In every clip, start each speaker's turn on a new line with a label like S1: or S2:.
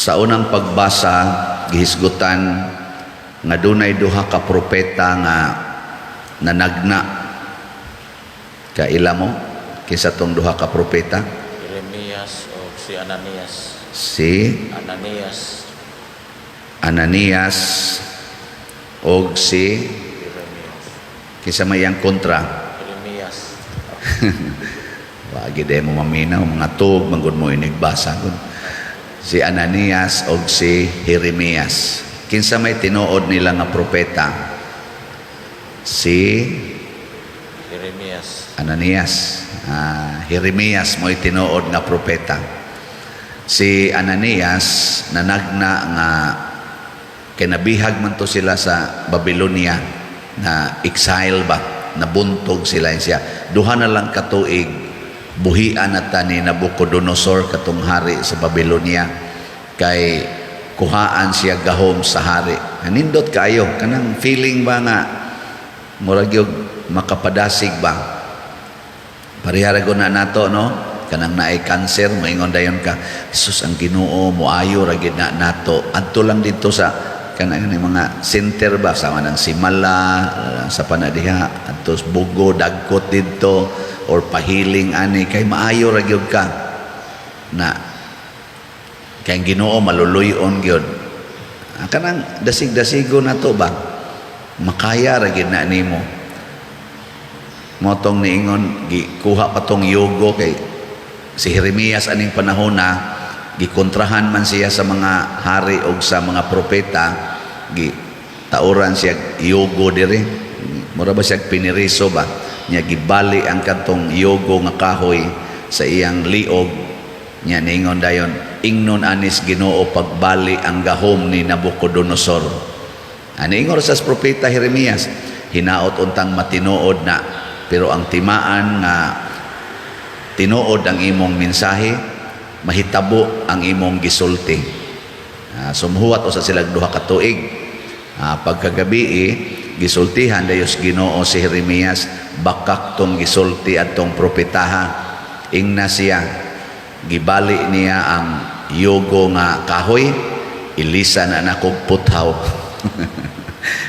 S1: Sa unang pagbasa gihisgutan nga dunay duha ka propeta nga nanagna. Kaila mo kinsa tong duha ka propeta?
S2: Jeremias o si Ananias.
S1: Si Ananias og si
S2: Jeremias.
S1: kinsa may ang kontra?
S2: Jeremias.
S1: Wagi mo maminaw mga tug manggod mo inigbasa kun. Si Ananias og si Jeremias. Kinsa may tinuod nila nga propeta? Si
S2: Jeremias.
S1: Ananias. Jeremias mo'y tinuod nga propeta. Si Ananias nanagna nga kinabihag man to sila sa Babylonia na exile ba, nabuntog sila siya. Duha na lang katuig buhian na ni Nabucodonosor katong hari sa Babylonia kay kuhaan siya gahom sa hari. Nindot kayo kanang feeling ba nga murag yung makapadasig ba pariharagon na nato no kanang naay cancer moingon dayon ka Jesus ang Ginoo moayo ra gid na nato adto lang dito sa kanang mga center ba sa manang Simala sa panadiha adto Bugo dagkot dito or pahiling ani kay maayo ra gyud ka na kay Ginoo maluluyon gyud kanang dasig-dasigo na to ba makaya ra gyud na nimo motong niingon gikuha pa tong yugo kay si Jeremias aning panahon na gikontrahan man siya sa mga hari o sa mga propeta tauran siya yugo diri mura ba siya piniriso ba niya gibali ang katong yugo nga kahoy sa iyang liog niya ningon dayon ingnon anis Ginoo pagbali ang gahom ni Nabucodonosor ani ingor sa propeta Jeremias hinaot untang matinuod na pero ang timaan nga tinuod ang imong mensahe mahitabo ang imong gisulti sumhuwat usa sila duha ka tuig pagkagabi gisultihan dayos Ginoo si Jeremias bakak tong gisulti atong propetaha ingna siya gibali niya ang yugo nga kahoy ilisan na nakog puthaw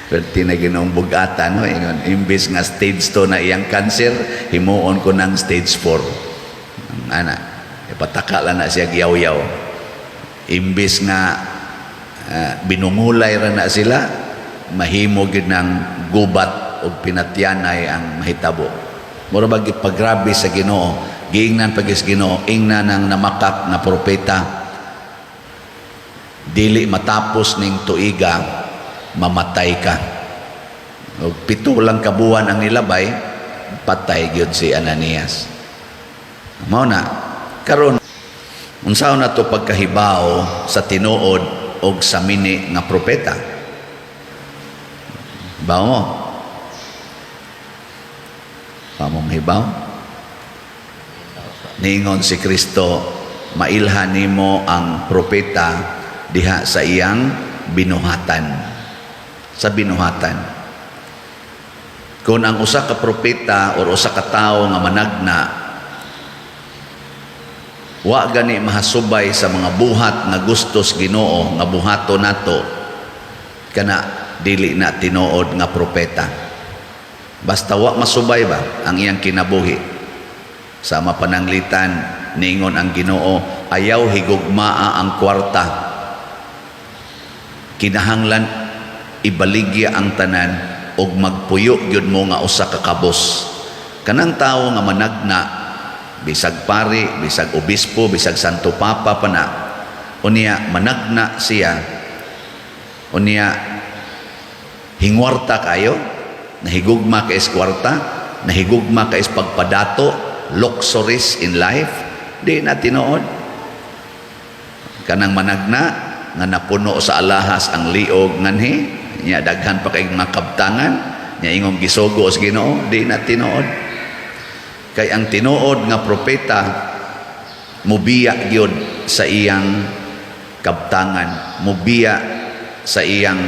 S1: perti na Ginoong bugatan no ingon imbis nga stage 2 na iyang cancer himuon ko ng stage 4 ana ipataka lang na siya giyaw-yaw imbis nga binungulay ra na sila mahimo gid ng gubat o pinatyanay ang mahitabo mura ba pagrabe sa Ginoo giingnan pagis Ginoo ingnan ang namakak na propeta dili matapos ning tuiga mamatay ka o 7 lang kabuan ang nilabay patay gyud si Ananias mao na karon unsaon na to pagkahibaw sa tinuod og sa mini nga propeta bawo mo pamong hibaw ningon si Kristo mailhan nimo ang propeta diha sa iyang binuhatan sa binuhatan kung ang usa ka propeta o usa ka tawo nga managna wa gani mahasubay sa mga buhat nga gustos Ginoo nga buhaton nato kana dili na tinuod nga propeta basta wa masubay ba ang iyang kinabuhi sa mapananglitan ningon ang Ginoo ayaw higugmaa ang kwarta kinahanglan ibaligya ang tanan og magpuyo gyud mo nga usa ka kabos kanang tawo nga managna bisag pari bisag obispo bisag santo papa pa na unya managna siya unya hingwarta kayo nahigugma ka is kwarta nahigugma ka is pagpadato luxuries in life di na tinuod kanang managna nga napuno sa alahas ang liog nganhi nya daghan pa kay makabtangan nya ingong gisugo sa Ginoo di na tinuod kay ang tinuod nga propeta mubiya gyud sa iyang kabtangan mubiya sa iyang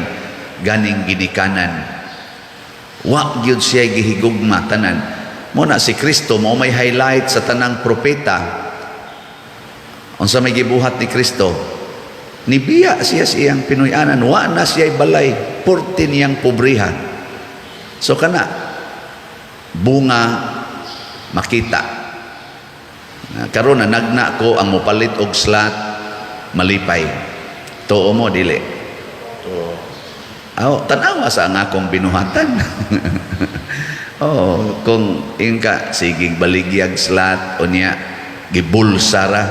S1: ganing ginikanan wa gyud siya gihigugma tanan mo na si Kristo mo may highlight sa tanang propeta unsa may gibuhat ni Kristo Nibiya siya siyang Pinoyanan, wa na siya'y balay, porti niyang pobriha. So kana, bunga makita. Karon na nagna ko ang mopalit og slot, malipay. Tuo mo, dili.
S2: To
S1: Tanawa sa nga akong binuhatan. Kung ingka, sigig baligyag slot, o niya, gibulsara.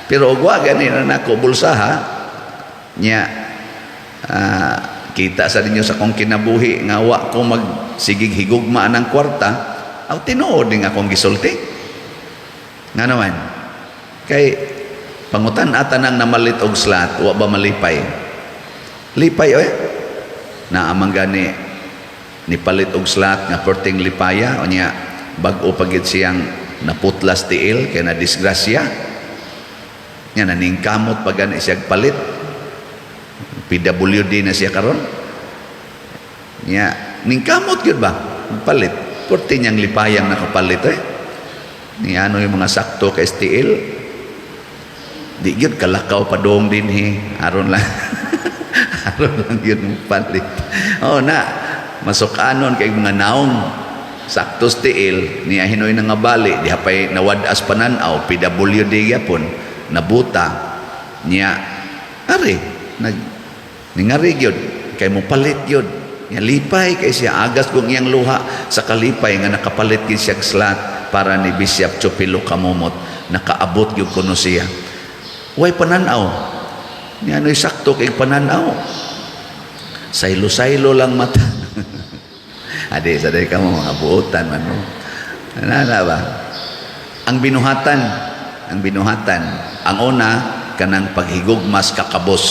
S1: Pero ogwa ganin na ako bulsaha niya kita sa ninyo sa kong kinabuhi nga wa ko magsigig higugma ng kwarta aw tinuod ning akong gisulti nga naman kay pangutan ata nang namalit og slot wa ba malipay lipay oy na amang gani ni palit og slot nga perting lipaya o niya bag-o pagid siyang naputlas tiil kay na disgrasya nga naningkamot pag gani siya palit PWD na siya karon nga ningkamot yun ba palit porti niyang lipayang nakapalit ni ano yung mga sakto ka STL di yun kalakaw pa doong din aron lang aron lang yun palit na masukanon kay mga naong sakto STL niya hinoy na nga bali di hapay nawadas pananaw PWD yapon nabuta niya ari ningari gyud kay mo palit gyud niya lipay kay siya agas kung iyang luha sa kalipay nga nakapalit gyud siya slot para ni Bishop Chupilo Kamumot nakaabot gyud kuno siya way pananaw niya ano'y sakto kay pananaw saylo-saylo lang mata adi saday ka mo mga buotan man mo nana ba ang binuhatan ang una kanang paghigugmas kakabos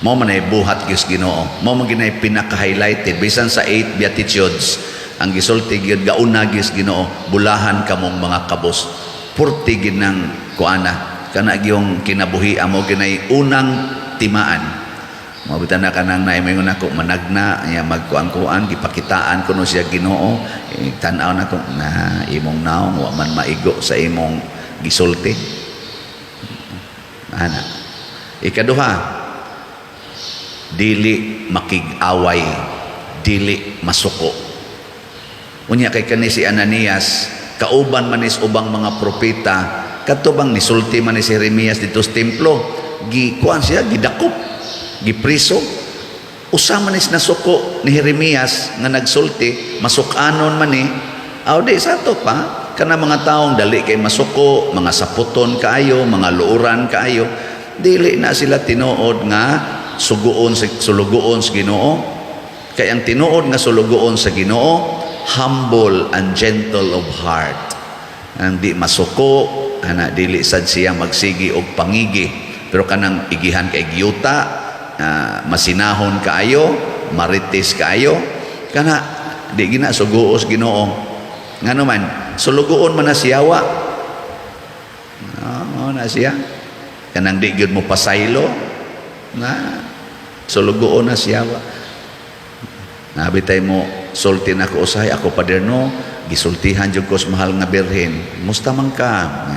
S1: mo man ay buhat gyud Ginoo mo man ginay pinaka-highlighted bisan sa 8 beatitudes ang gisulti gyud gauna gyud Ginoo bulahan kamong mga kabos purti gid nang kuana kana gyung kinabuhi mo ginay unang timaan mo bitan na kanang naimingon ako managna nya magkuan-kuan gipakitaan kuno siya Ginoo tan-aw na ko na imong naong wa man maigo sa imong gisulti ana ikaduha dili makig-away dili masuko unya kay kani si Ananias kauban manis ubang mga propeta katubang nisulti man ni si Jeremias dito sa templo gikuan siya gidakop gipriso usa man is nasuko ni Jeremias nga nagsulti masukanon man ni di sato pa kana mga taong dali kay masuko mga saputon kaayo mga luuran kaayo dili na sila tinuod nga sulugoon sa Ginoo kay ang tinuod nga sulugoon sa Ginoo humble and gentle of heart ang di masuko ana dili sad siya magsigi og pangigi pero kanang igihan kay giyuta masinahon kaayo marites kaayo kana di gina suguos Ginoo ngano man sulugoon man na siyawa na siya kanang di gyud mo pasaylo na sulugoon na siyawa nabitay mo sulti na ko usahay ako paderno gisultihan jud ko sa mahal nga birhen musta man ka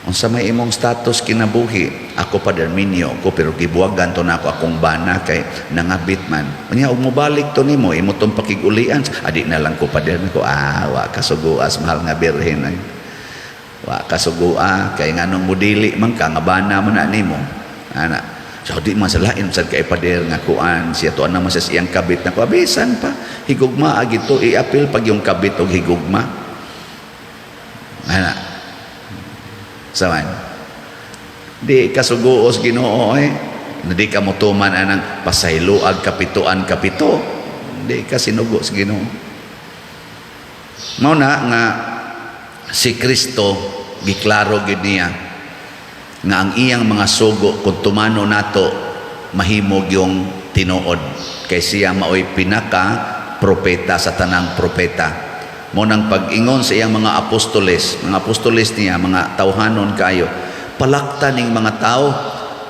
S1: unsa may imong status kinabuhi ako paderminyo ko pero gibuwagan to nako akong bana kay nangabit man unya ug mobalik to nimo imo tong pakigulian adi na lang ko paderno ko wa kasuguas mahal nga birhen ay wa kasugua kay nganong modili man ka nga bana man na nimo ana so di man salain sad kay pader nga kuan siya to na man sa iyang kabit na ko abisan pa higugma agito iapil pag yung kabit og higugma ana saman di kasuguos Ginoo di ka motuman anang pasayloag kapituan kapito di ka sinugo sa Ginoo mao na nga si Kristo giklaro gid niya nga ang iyang mga sugo kung tumano nato mahimog yung tinuod kay siya maoy pinaka propeta sa tanang propeta mo nang pag-ingon sa iyang mga apostoles niya mga tawhanon kayo palakta ning mga tao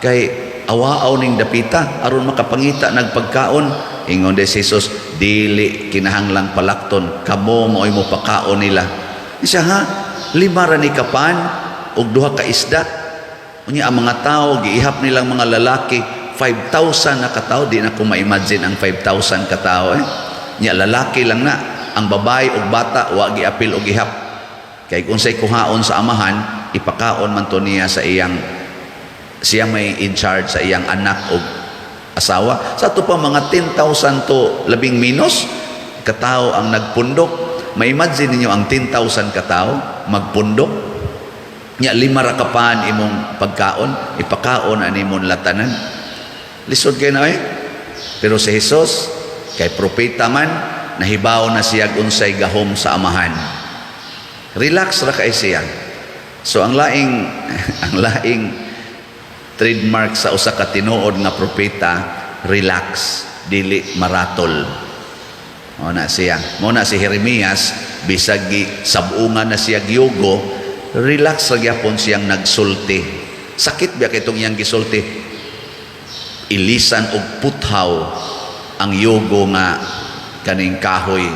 S1: kay awaaw ning dapita aron makapangita nagpagkaon ingon de Jesus dili kinahanglang palakton kamo maoy mo pakaon nila siya 5 ra ni kapan ug 2 ka isda Unya ang mga tao, giihap nilang mga lalaki, 5,000 na katao, di na ko ma-imagine ang 5,000 katao Nya lalaki lang na, ang babae o bata, wa giapil o gihap. Kay kung sa'y kuhaon sa amahan, ipakaon man to niya sa siya may in charge sa iyang anak o asawa. Sa ito pa mga 10,000 to 10 katao ang nagpundok. Ma-imagine ninyo ang 10,000 katao magpundok. Nya 5 ra kapan imong pagkaon, ipakaon ani imong latanan. Lisod kay na Pero si Jesus kay propeta man, nahibaw na siya unsay gahom sa amahan. Relax ra kay siya. So ang laing ang laing trademark sa usa ka tinuod nga propeta, relax, dili maratol. Mao na siya. Mao na si Jeremias, bisag sabungan na siya gyugo, relax ra gyapon siyang nagsulti. Sakit ba kay itong iyang gisulti? Ilisan og puthaw ang yugo nga kaning kahoy.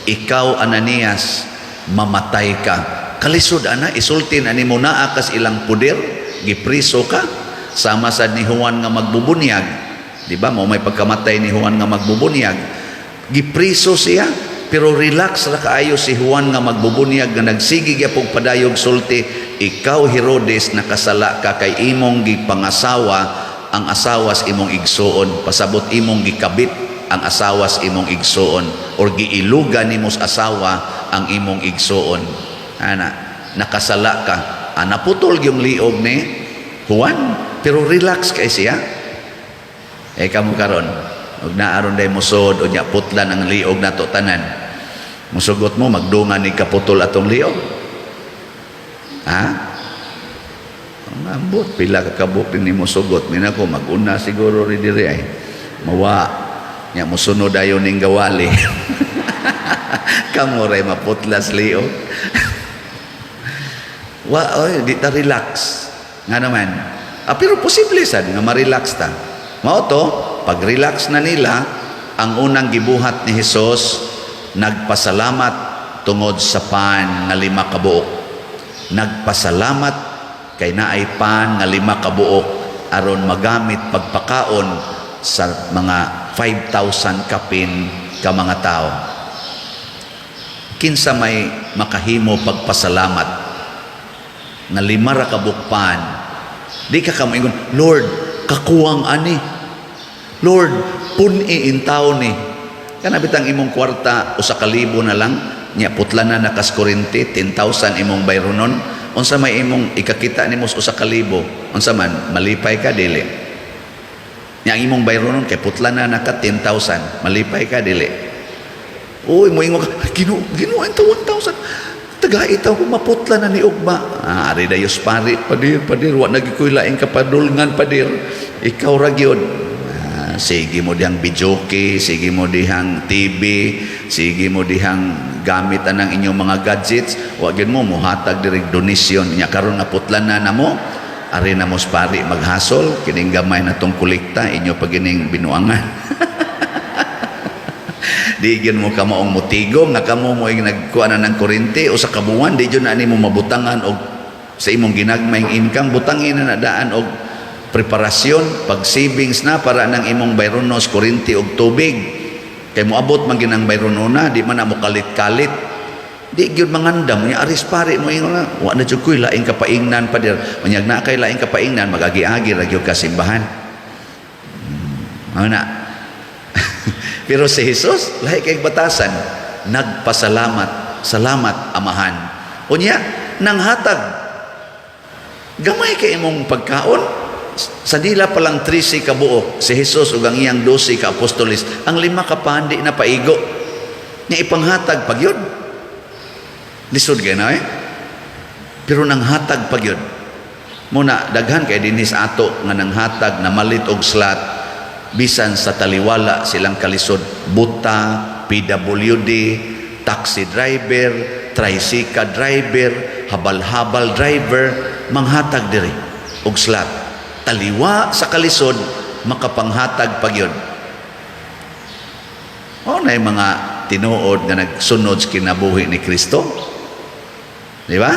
S1: Ikaw, Ananias, mamatay ka. Kalisod ana, isulti na ni mo naa kas ilang puder, gipriso ka, sama sa ni Juan nga magbubunyag. Di ba? Mo may pagkamatay ni Juan nga magbubunyag. Gipriso siya, pero relax ra kaayo si Juan nga magbubunyag nga nagsigi gyapon padayog sulti. Ikaw, Herodes, nakasala ka kay imong gipangasawa ang asawas imong igsuon, pasabot imong gikabit ang asawas imong igsuon, or giilugan nimo sa asawa ang imong igsuon. Ana, nakasala ka. Naputol yung liog ni Juan, pero relax kay siya. Kamo karon, ug naaron day musod unya putlan ang liog nato tanan. Musugot mo magdungan ni kaputol atong liog. Ambot pila ka kabuk ni musugot mina ko maguna siguro ri diri ay. Mawa nya musunod ayo ning gawali. Kamo ray maputlas liog. Di ta relax nga naman. Pero posible sad nga ma-relax ta. Mao to, pag relax na nila, ang unang gibuhat ni Hesus, nagpasalamat tungod sa pan nga 5 kabuok. Nagpasalamat kay naay pan nga 5 kabuok aron magamit pagpakaon sa mga 5,000 kapin ka mga tao. Kinsa may makahimo pagpasalamat nga 5 ra kabuok pan, di ka kamaingon, Lord, kakuwang ani, Lord, puni in taon ni. Kana bitang imong kwarta usa ka libo na lang, nya putla na nakas kurente 10,000 imong bayronon. Unsa may imong ikakita nimo usa ka libo? Unsa man malipay ka dili? Nya imong bayronon kay putla na naka 10,000, malipay ka dili? Uy, mo ingon ka, Ginoo ento 1,000. Taga-itaw ko maputla na ni ugma. Ari dayos padir, wa nagikoy laing kapadulngan padir. Ikaw ra gyud. Sige mo dihang bijoke, sige mo dihang TV, sige mo dihang gamit anang inyong mga gadgets, wa gyud mo muhatag diri donasyon nya karon nga putlan na namo. Ari na mos pari maghasol kining gamay na tong kolekta inyo pagining binuangan. Di gyud mo kamaong mutigom nga kamo mo nagkuha na ng kurente o sa kabuwan, di gyud na nimo mabutangan og sa imong ginagmayng income, butangin na nadaan og preparasyon, pag savings na para ng imong bayronos, kurente og tubig. Kay moabot man ginang bayronona, di man na mo kalit-kalit. Di gyud mangandam nya aris pare mo ingon na, wa na jud koy laing kapaingnan pa dir. Unyag na kay laing kapaingnan, magagi-agi ra gyud ka simbahan. Ana. Pero si Jesus, lahi kay batasan, nagpasalamat, salamat amahan. Unya, nang hatag, gamay kay imong pagkaon, sa dila palang 13 ka buok, si Jesus ug ang iyang 12 ka apostolis, ang 5 ka pandi na paigo, niya ipanghatag pagyod. Lisod kay na Pero nang hatag pagyod, muna daghan kay dinis ato nga nang hatag na malit og slot, bisan sa taliwala silang kalisod, buta, PWD, taxi driver, tricycle driver, habal-habal driver, manghatag diri og slot. Taliwa sa kalisod, makapanghatag pagyod. Na yung mga tinuod nga nagsunod sa kinabuhi ni Kristo. Di ba?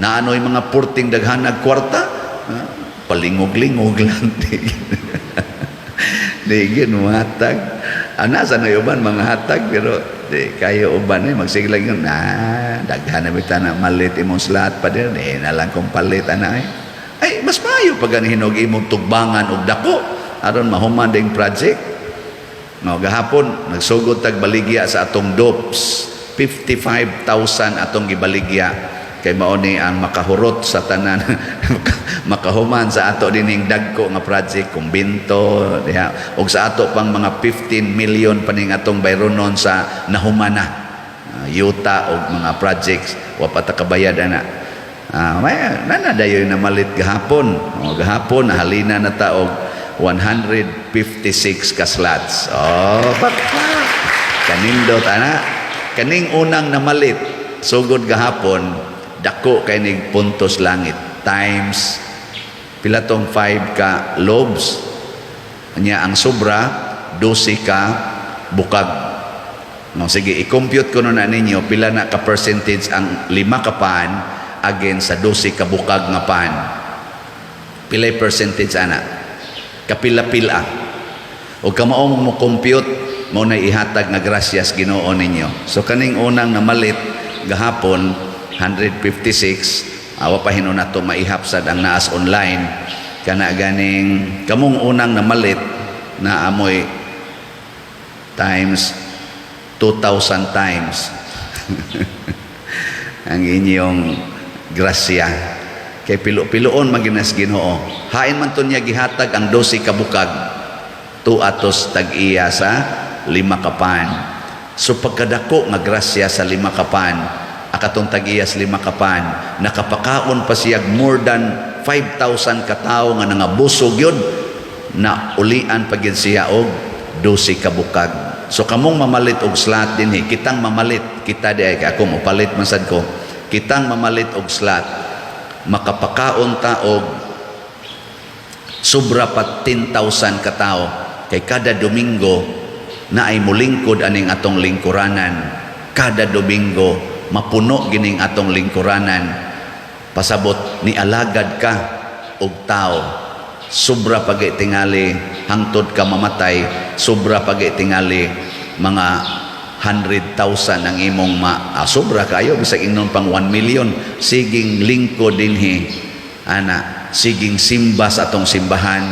S1: Naano yung mga purting daghan nagkwarta, palingog-lingog lang. Di ginuhatag. Ana sa uban mga hatag pero di kayo uban magsiglag yun. Daghan na bita na malit imong slat pa din. Na lang kong palit ana ay mas maayo pag hinog imong tugbangan og dako aron mahuman ding project. No, gahapon nagsugod tag baligya sa atong DOPS 55,000 atong gibaligya kay mao ni ang makahurot sa tanan makahuman sa ato dining dagko nga project kumbinto diha og sa ato pang mga 15 million paning atong bayronon sa nahumana yuta og mga projects wa pa ta kabayad ana nanadayoy na malit gahapon gahapon nahalina na ta og 156 ka slots kanindot ana kaning unang namalit sugod gahapon dako kay nig puntos langit times pila tong 5 ka lobes nya ang sobra 12 ka bukag. No, sige i-compute ko na ninyo pila na ka percentage ang 5 ka pan against sa 12 ka bukag nga pan. Pilay percentage ana kapila-pila o kamao mo compute mo na ihatag nga grasyas Ginoo ninyo. So kaning unang namalit gahapon 156 awa pa hinon nato maihapsad ang naas online kana ganing kamong unang namalit na amoy times 2,000 times ang inyong grasya kay pilo-piloon maginas Ginoo hain man to niya gihatag ang 12 ka bukag 2 atos tag-iya sa 5 ka pan. So pagkadako nga grasya sa 5 ka pan akatong tag-iyas 5 ka pan nakapakaon pa siyag more than 5,000 ka tawo nga nangabusog yun na ulian pagid siya og 12 ka bukag. So kamong mamalit og slot dinhi kitang mamalit kita di ay ako mopalit man sad ko kitang mamalit og slot makapakaon ta og sobra pa 10,000 ka tawo kay kada Domingo na ay mulingkod aning atong lingkuranan kada Domingo mapuno gining atong lingkuranan pasabot ni alagad ka og tao sobra pagay tingali hangtod ka mamatay sobra pagay tingali mga 100,000 ang imong sobra kayo bisag ingnon pang 1 million siging lingkod dinhi ana siging simba sa atong simbahan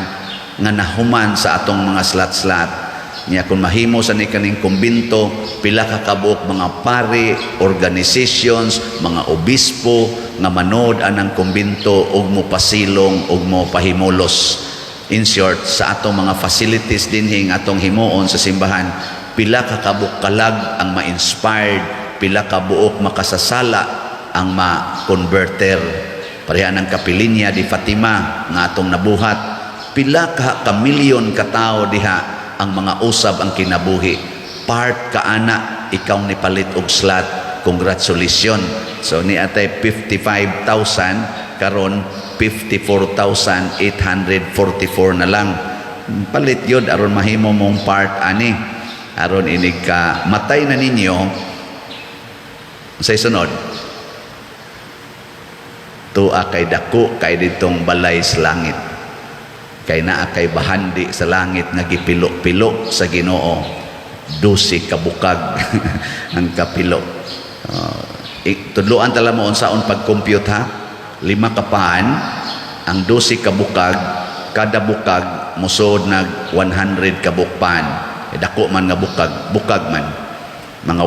S1: nga nahuman sa atong mga slat-slat niya kung mahimo sa ni kaning kumbinto pila ka kabuok mga pari organizations mga obispo nga manood anang kumbinto ug mo pasilong ug mo pahimulos in short sa atong mga facilities dinhi nga atong himuon sa simbahan pila ka kabuok kalag ang ma-inspired pila ka buok makasasala ang ma-converter pareha ng kapilinya di Fatima nga atong nabuhat pila ka milyon ka tawo diha ang mga usab ang kinabuhi part ka ana ikaw ni palit og slot congratulations so ni atay 55,000 karon 54,844 na lang palit yun aron mahimo mong part ani aron inig ka matay na ninyo sa sunod tuwa kay dako kay ditong balay sa langit kay naa kay bahandi sa langit nga gipilo-pilo sa Ginoo 12 ka bukag ang kapilo tudloan tala mo unsaon pag-compute ha 5 ka pan ang 12 ka bukag kada bukag musod nag 100 ka bukpan dako man nga bukag man mga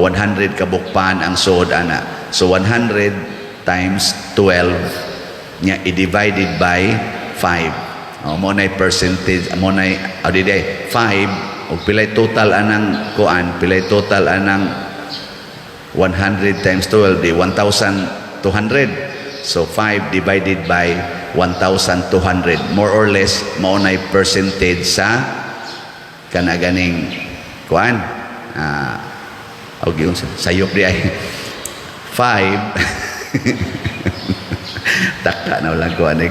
S1: 100 ka bukpan ang sod ana so 100 times 12 nya i-divided by 5 mo na percentage mo na 5 o pilay total anang kuan pilay total anang 100 times 12 di 1,200 so 5 divided by 1,200 more or less mo na percentage sa kanaganing kuan og sayop di ay 5 taka na lang kuan ay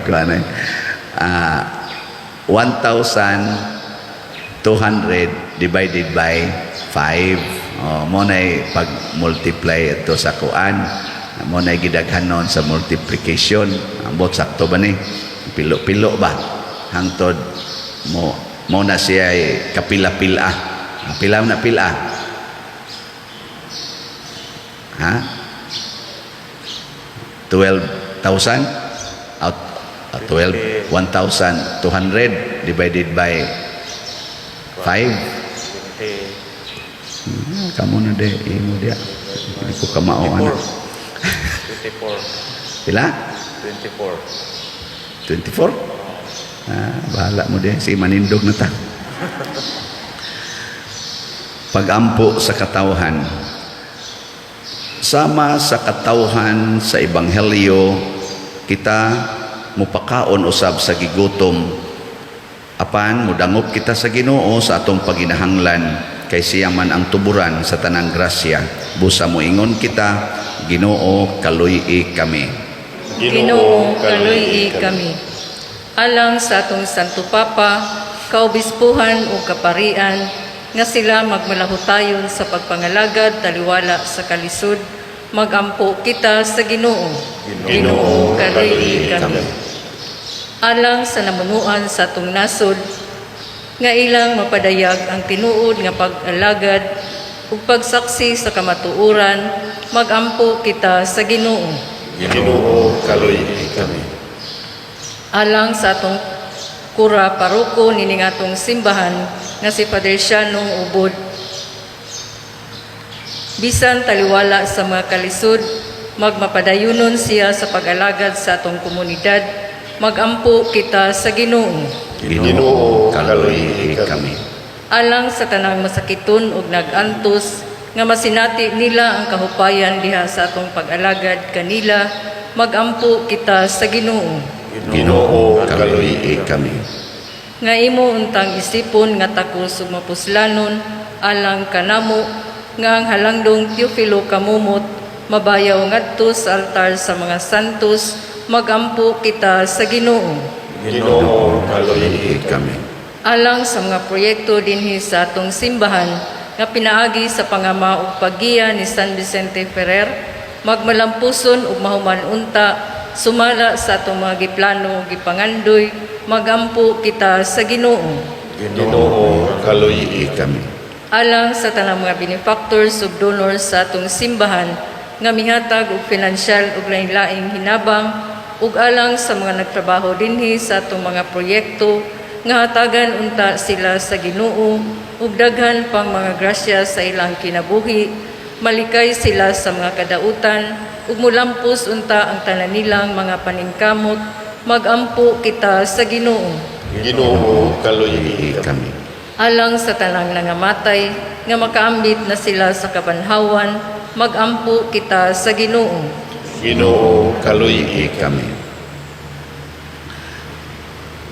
S1: 1,200 divided by 5 mo na pag-multiply ito sa kuan mo na gidaghanon sa multiplication ambot sakto ba ni pilo-pilo ba hangtod mo na siya kapila-pila. Pila na pila. Ha? 12,000 out 1,200 divided by 5. Kamu na de imo dia. Hindi ko kamao ana.
S2: 24.
S1: Pila?
S2: 24.
S1: 24? Bahala mo din. Si manindog na ta. Pagampo sa katawhan. Sama sa katawhan sa Ebanghelyo, kita mupakaon usab sa gigutom. Apan, mudangop kita sa Ginoo sa atong paginahanglan, kay siya man ang tuburan sa tanang grasya. Busa mo ingon kita, Ginoo, kaluy-i kami.
S3: Ginoo, kaluy-i kami. Alang sa atong Santo Papa, kaobispuhan o kaparian, nga sila magmalahutayon sa pagpangalagad taliwala sa kalisod, magampo kita sa Ginoo. Ginoo, kaluy-i kami. Alang sa namunuan sa atong nasod, nga ilang mapadayag ang tinuod nga pag-alagad ug pagsaksi sa kamatuoran, magampo kita sa Ginoo.
S2: Ginoo, kaluy-i kami.
S3: Alang sa atong kura paroko nining atong simbahan nga si Padre Siano Ubod. Bisan taliwala sa mga kalisod, magmapadayunon siya sa pag-alagad sa atong komunidad, magampo kita sa Ginoo.
S1: Ginoo, kaluy-i kami.
S3: Alang sa tanang masakiton ug nagantos nga masinati nila ang kahupayan diha sa atong pag-alagad kanila, magampo kita sa Ginoo.
S1: Ginoo, kaluy-i kami.
S3: Nga imo untang isipon nga takos ug mapuslanon alang kanamo nga ang halangdong Teofilo kamumot mabayaw ngadto sa altar sa mga santos, magampo kita sa Ginoo.
S2: Ginoo, kaluy-i
S1: kami.
S3: Alang sa mga proyekto dinhi sa atong simbahan nga pinaagi sa pangama ug paggiya ni San Vicente Ferrer, magmalampuson ug mahuman unta sumala sa atong mga giplano ug gipangandoy, magampo kita sa Ginoo.
S2: Ginoo,
S1: kaluy-i kami.
S3: Alang sa tanang mga benefactors ug donors sa atong simbahan nga mihatag og pinansyal ug lain-laing hinabang, ug alang sa mga nagtrabaho dinhi sa atong mga proyekto nga hatagan unta sila sa Ginoo ug daghan pang mga grasya sa ilang kinabuhi, malikay sila sa mga kadautan ug mulampos unta ang tanan nilang mga paningkamot, magampo kita sa Ginoo.
S2: Ginoo, kaluy-i
S1: kami.
S3: Alang sa tanang nangamatay nga makaambit na sila sa kabanhawan, magampo kita sa Ginoo.
S2: Ginoo,
S1: kaluy-i kami.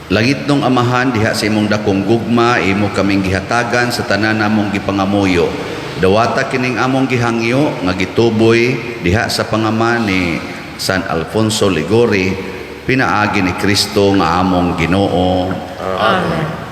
S1: Langit nung Amahan, diha sa imong dakong gugma, imo kaming gihatagan sa tanan namong gipangamuyo. Dawata kining among gihangyo nga gituboy diha sa pangama ni San Alfonso Ligori, pinaagi ni Kristo nga among Ginoo.
S3: Amen.